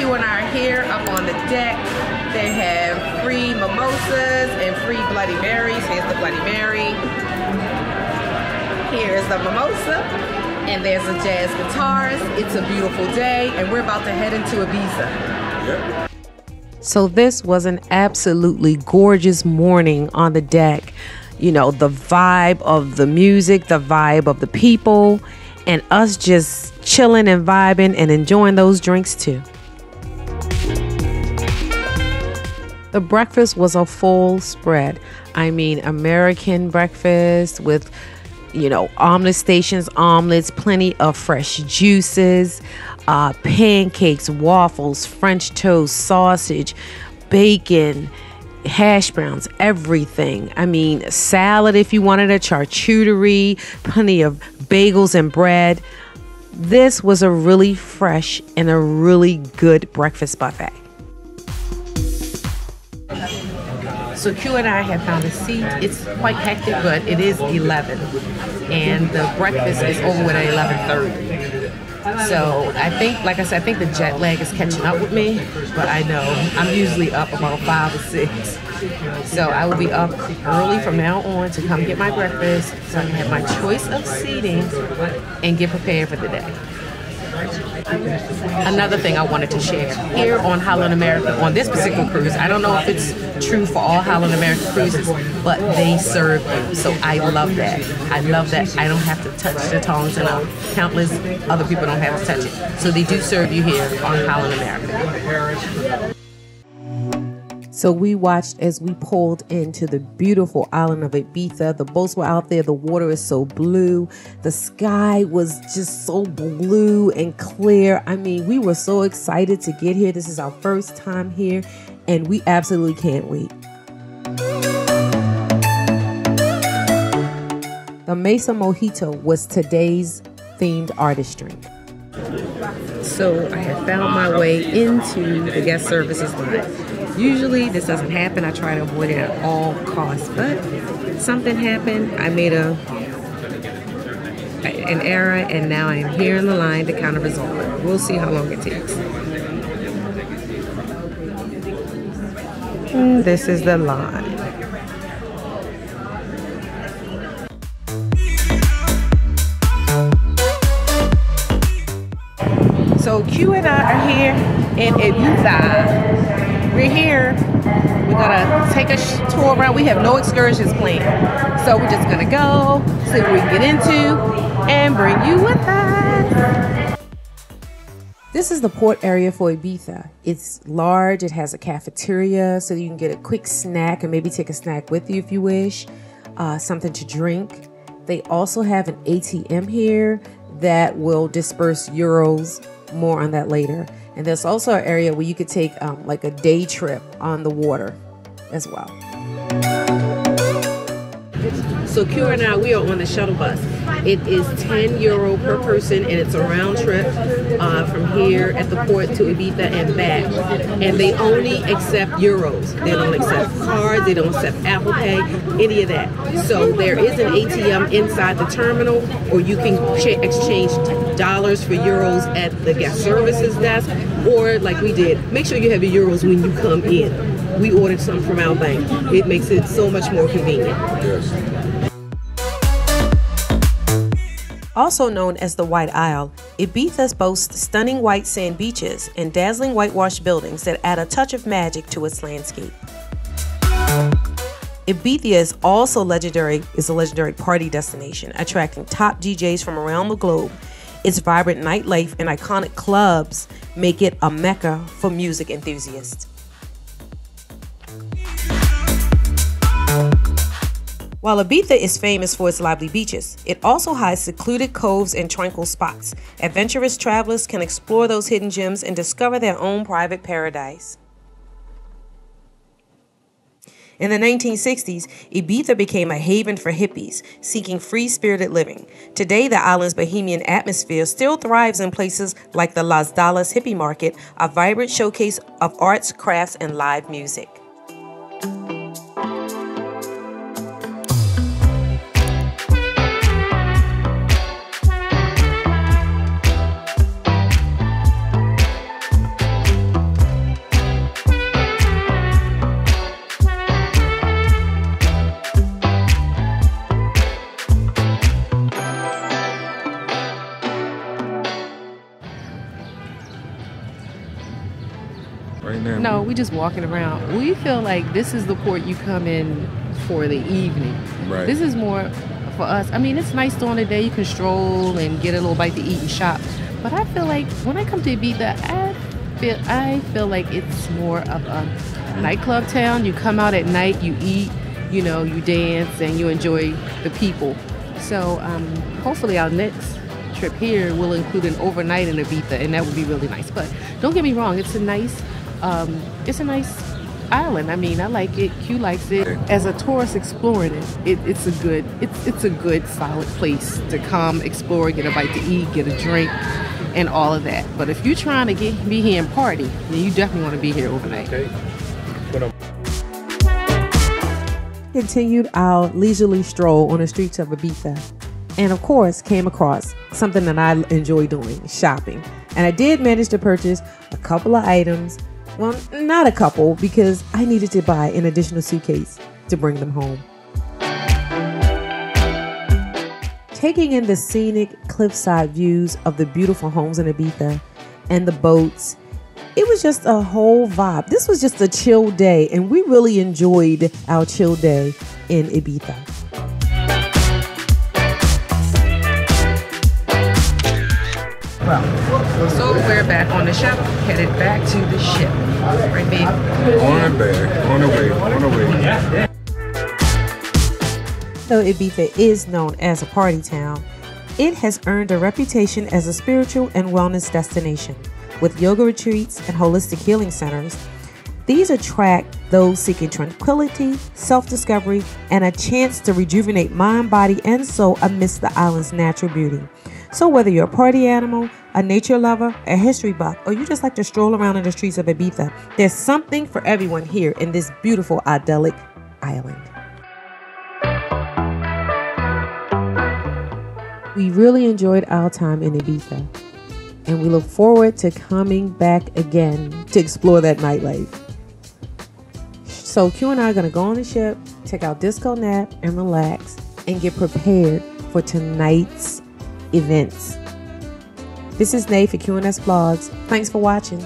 Q and I are here up on the deck. They have free mimosas and free Bloody Marys. Here's the Bloody Mary. Here's the mimosa. And there's a jazz guitarist. It's a beautiful day, and we're about to head into Ibiza. Yep. So this was an absolutely gorgeous morning on the deck. You know, the vibe of the music, the vibe of the people, and us just chilling and vibing and enjoying those drinks too. The breakfast was a full spread. I mean, American breakfast with, you know, omelet stations, omelets, plenty of fresh juices, pancakes, waffles, French toast, sausage, bacon, hash browns, everything. I mean, salad if you wanted a charcuterie, plenty of bagels and bread. This was a really fresh and a really good breakfast buffet. So Q and I have found a seat. It's quite hectic, but it is 11, and the breakfast is over with at 11:30. So I think, like I said, I think the jet lag is catching up with me, but I know I'm usually up about 5 or 6. So I will be up early from now on to come get my breakfast so I can have my choice of seating and get prepared for the day. Another thing I wanted to share, here on Holland America, on this particular cruise, I don't know if it's true for all Holland America cruises, but they serve you. So I love that. I love that I don't have to touch the tongs, and countless other people don't have to touch it. So they do serve you here on Holland America. So we watched as we pulled into the beautiful island of Ibiza. The boats were out there. The water is so blue. The sky was just so blue and clear. I mean, we were so excited to get here. This is our first time here, and we absolutely can't wait. The Mesa Mojito was today's themed artistry. So I have found my way into the guest services line. Usually this doesn't happen. I try to avoid it at all costs, but something happened. I made an error, and now I am here in the line to kind of resolve it. We'll see how long it takes. And this is the line. So Q and I are here in Ibiza. We're here. We're gonna take a tour around. We have no excursions planned, so we're just gonna go, see what we can get into, and bring you with us. This is the port area for Ibiza. It's large. It has a cafeteria, so you can get a quick snack and maybe take a snack with you if you wish. Something to drink. They also have an ATM here that will disperse euros. More on that later. And there's also an area where you could take like a day trip on the water as well. So Q and I, we are on the shuttle bus. It is €10 per person, and it's a round trip from here at the port to Ibiza and back. And they only accept euros. They don't accept cards. They don't accept Apple Pay, any of that. So there is an ATM inside the terminal, or you can exchange dollars for euros at the guest services desk, or like we did, make sure you have your euros when you come in. We ordered some from our bank. It makes it so much more convenient. Yes. Also known as the White Isle, Ibiza boasts stunning white sand beaches and dazzling whitewashed buildings that add a touch of magic to its landscape. Ibiza is also a legendary party destination, attracting top DJs from around the globe. Its vibrant nightlife and iconic clubs make it a mecca for music enthusiasts. While Ibiza is famous for its lively beaches, it also hides secluded coves and tranquil spots. Adventurous travelers can explore those hidden gems and discover their own private paradise. In the 1960s, Ibiza became a haven for hippies seeking free-spirited living. Today, the island's bohemian atmosphere still thrives in places like the Las Dallas Hippie Market, a vibrant showcase of arts, crafts, and live music. right now? No, we just walking around. We feel like this is the port you come in for the evening. Right. This is more for us. I mean, it's nice during the day. You can stroll and get a little bite to eat and shop. But I feel like when I come to Ibiza, I feel like it's more of a nightclub town. You come out at night, you eat, you know, you dance, and you enjoy the people. So hopefully our next trip here will include an overnight in Ibiza, and that would be really nice. But don't get me wrong, it's a nice island. I mean, I like it. Q likes it. As a tourist exploring it, it's a good solid place to come explore, get a bite to eat, get a drink, and all of that. But if you're trying to be here and party, then you definitely want to be here overnight. Okay. Continued our leisurely stroll on the streets of Ibiza, and of course came across something that I enjoy doing, shopping. And I did manage to purchase a couple of items. Well, not a couple, because I needed to buy an additional suitcase to bring them home. Taking in the scenic cliffside views of the beautiful homes in Ibiza and the boats, it was just a whole vibe. This was just a chill day, and we really enjoyed our chill day in Ibiza. Well, so we're back on the ship, headed back to the ship. Right, babe? On the way. Though Ibiza is known as a party town, it has earned a reputation as a spiritual and wellness destination. With yoga retreats and holistic healing centers, these attract those seeking tranquility, self-discovery, and a chance to rejuvenate mind, body, and soul amidst the island's natural beauty. So whether you're a party animal, a nature lover, a history buff, or you just like to stroll around in the streets of Ibiza, there's something for everyone here in this beautiful, idyllic island. We really enjoyed our time in Ibiza, and we look forward to coming back again to explore that nightlife. So Q and I are going to go on the ship, take our disco nap, and relax, and get prepared for tonight's events. This is Nate for QNS Vlogs. Thanks for watching.